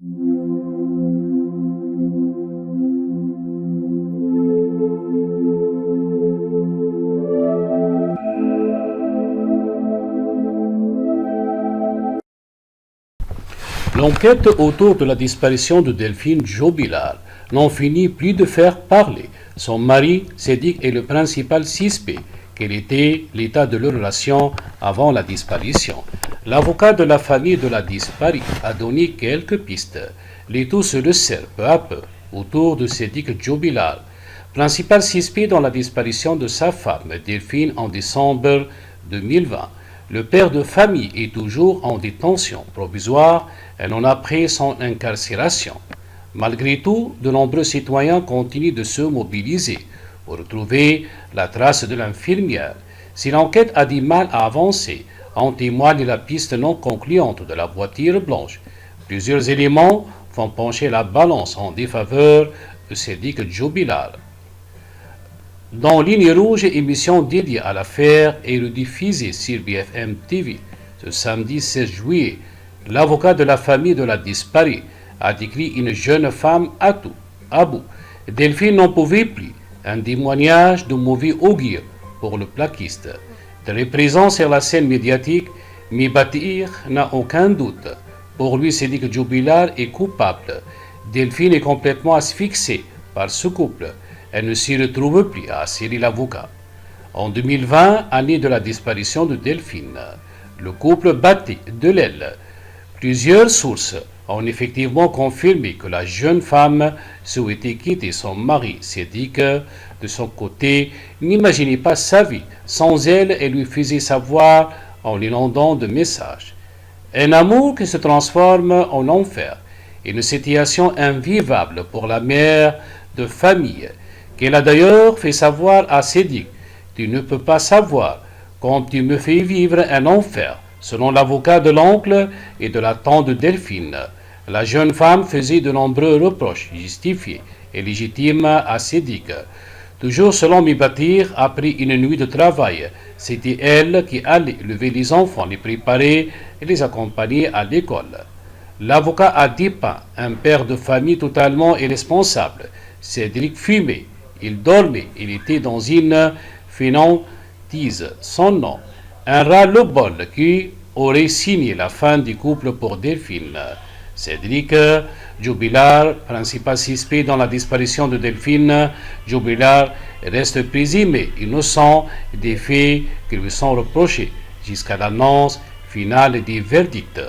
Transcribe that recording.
L'enquête autour de la disparition de Delphine Jobilal n'en finit plus de faire parler. Son mari, Sédic, est le principal suspect. Quel était l'état de leur relation avant la disparition? L'avocat de la famille de la disparue a donné quelques pistes. Les tout se resserrent peu à peu autour de Sédic Jobilal, principal suspect dans la disparition de sa femme, Delphine, en décembre 2020. Le père de famille est toujours en détention provisoire un an après son incarcération. Malgré tout, de nombreux citoyens continuent de se mobiliser pour retrouver la trace de l'infirmière. Si l'enquête a du mal à avancer, en témoigne la piste non concluante de la voiture blanche. Plusieurs éléments font pencher la balance en défaveur de Sédic Jobilal. Dans Ligne Rouge, émission dédiée à l'affaire est rediffusée sur BFM TV ce samedi 16 juillet. L'avocat de la famille de la disparue a décrit une jeune femme à bout. Delphine n'en pouvait plus. Un témoignage de mauvais augure pour le plaquiste. Très présent sur la scène médiatique, Mibatir n'a aucun doute. Pour lui, Sédic Jobilal est coupable. Delphine est complètement asphyxiée par ce couple. Elle ne s'y retrouve plus, a assuré l'avocat. En 2020, année de la disparition de Delphine, le couple battait de l'aile. Plusieurs sources ont effectivement confirmé que la jeune femme souhaitait quitter son mari. Sédic, de son côté, n'imaginait pas sa vie sans elle et lui faisait savoir en l'inondant de messages. Un amour qui se transforme en enfer, une situation invivable pour la mère de famille, qu'elle a d'ailleurs fait savoir à Sédic. Tu ne peux pas savoir comme tu me fais vivre un enfer. Selon l'avocat de l'oncle et de la tante de Delphine, la jeune femme faisait de nombreux reproches justifiés et légitimes à Sédic. Toujours selon Mibatir, après une nuit de travail, c'était elle qui allait lever les enfants, les préparer et les accompagner à l'école. L'avocat a dépeint un père de famille totalement irresponsable. Sédic fumait, il dormait, il était dans une fainéantise sans nom. Un ras-le-bol qui aurait signé la fin du couple pour Delphine. Sédic Jobilal, principal suspect dans la disparition de Delphine Jobilal, reste présumé innocent des faits qui lui sont reprochés jusqu'à l'annonce finale du verdict.